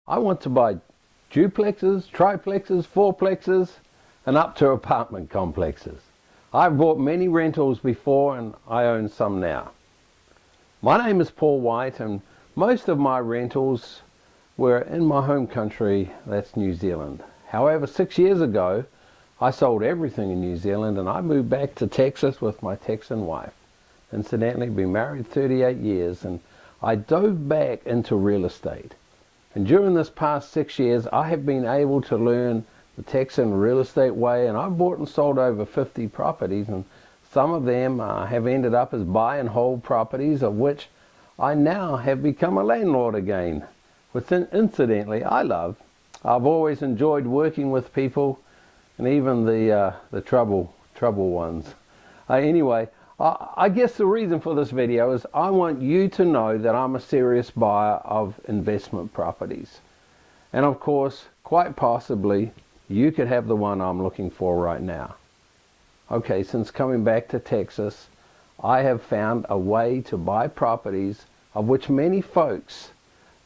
I want to buy duplexes, triplexes, fourplexes, and up to apartment complexes. I've bought many rentals before and I own some now. My name is Paul White and most of my rentals were in my home country, that's New Zealand. However, 6 years ago, I sold everything in New Zealand and I moved back to Texas with my Texan wife. Incidentally, been married 38 years and I dove back into real estate. And during this past 6 years, I have been able to learn the Texan real estate way, and I've bought and sold over 50 properties, and some of them have ended up as buy and hold properties, of which I now have become a landlord again, which incidentally I love. I've always enjoyed working with people, and even the trouble ones. Anyway, I guess the reason for this video is I want you to know that I'm a serious buyer of investment properties. And of course, quite possibly, you could have the one I'm looking for right now. Okay, since coming back to Texas, I have found a way to buy properties of which many folks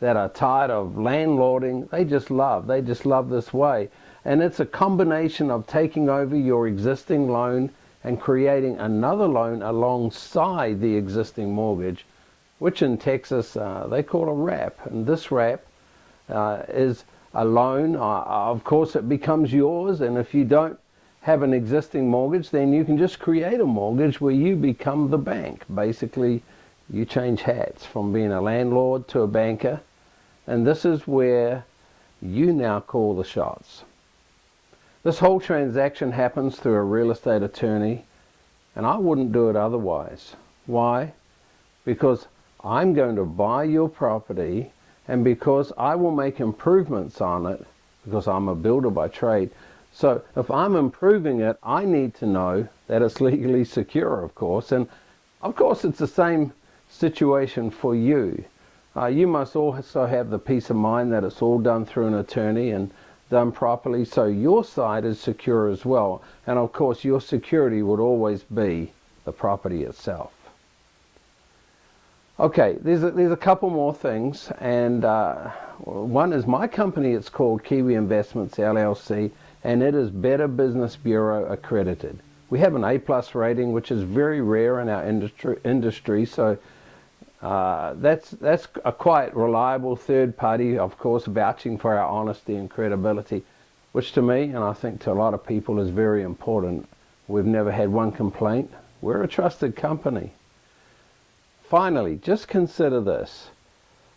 that are tired of landlording, they just love this way. And it's a combination of taking over your existing loan and creating another loan alongside the existing mortgage, which in Texas they call a wrap. And this wrap is a loan. Of course, it becomes yours, and if you don't have an existing mortgage, then you can just create a mortgage where you become the bank. Basically, you change hats from being a landlord to a banker, and this is where you now call the shots. This whole transaction happens through a real estate attorney, and I wouldn't do it otherwise. Why? Because I'm going to buy your property, and because I will make improvements on it, because I'm a builder by trade. So if I'm improving it, I need to know that it's legally secure, of course. And of course, it's the same situation for you. You must also have the peace of mind that it's all done through an attorney and done properly, so your side is secure as well. And of course, your security would always be the property itself. Okay, there's a couple more things, and one is my company. It's called Kiwi Investments LLC, and it is Better Business Bureau accredited. We have an A+ rating, which is very rare in our industry, so that's a quite reliable third party, of course, vouching for our honesty and credibility, which to me, and I think to a lot of people, is very important. We've never had one complaint. We're a trusted company. Finally, just consider this.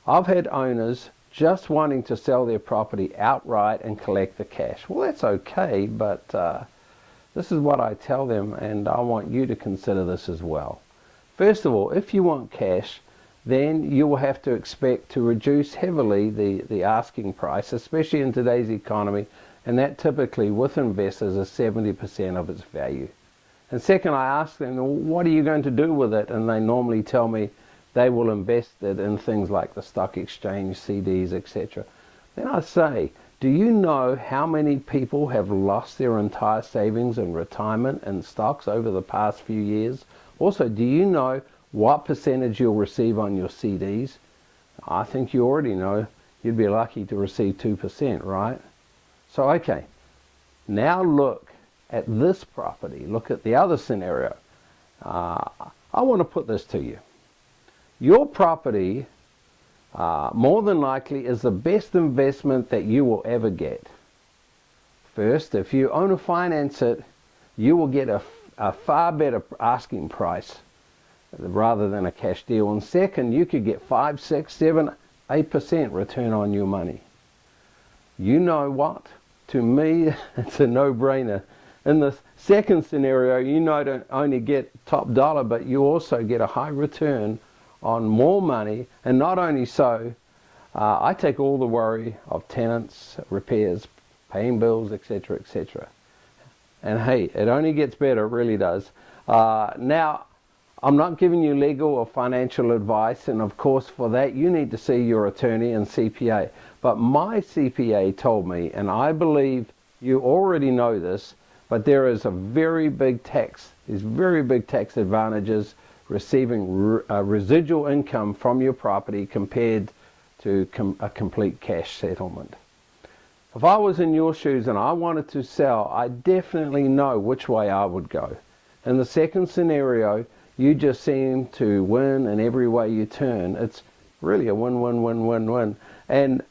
I've had owners just wanting to sell their property outright and collect the cash. Well, that's okay, but this is what I tell them, and I want you to consider this as well. First of all, if you want cash, then you will have to expect to reduce heavily the asking price, especially in today's economy, and that typically with investors is 70% of its value. And second, I ask them, well, what are you going to do with it? And they normally tell me they will invest it in things like the stock exchange, CDs, etc. Then I say, do you know how many people have lost their entire savings and retirement in stocks over the past few years? Also, do you know what percentage you'll receive on your CDs? I think you already know. You'd be lucky to receive 2%, right? So, okay, now look at this property. Look at the other scenario. I want to put this to you. Your property, more than likely, is the best investment that you will ever get. First, if you own or finance it, you will get a far better asking price rather than a cash deal. And second, you could get 5, 6, 7, 8% return on your money. You know what? To me, it's a no-brainer. In the second scenario, you don't only get top dollar, but you also get a high return on more money. And not only so, I take all the worry of tenants, repairs, paying bills, etc., etc. And hey, it only gets better, it really does. Now, I'm not giving you legal or financial advice, and of course for that you need to see your attorney and CPA. But my CPA told me, and I believe you already know this, but there is a very big tax, there's very big tax advantages receiving residual income from your property compared to a complete cash settlement. If I was in your shoes and I wanted to sell, I definitely know which way I would go. In the second scenario, you just seem to win in every way you turn. It's really a win-win-win-win-win. And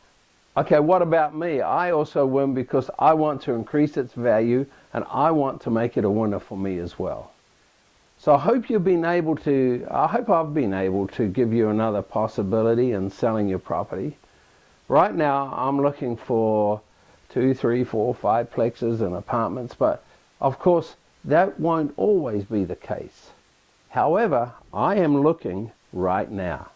okay, what about me? I also win because I want to increase its value and I want to make it a winner for me as well. So I hope I've been able to give you another possibility in selling your property. Right now, I'm looking for 2, 3, 4, 5 plexes and apartments, but of course, that won't always be the case. However, I am looking right now.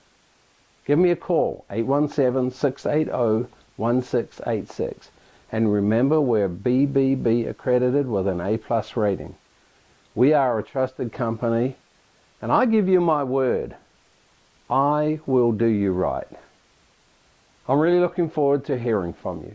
Give me a call, 817-680-1686. And remember, we're BBB accredited with an A+ rating. We are a trusted company, and I give you my word, I will do you right. I'm really looking forward to hearing from you.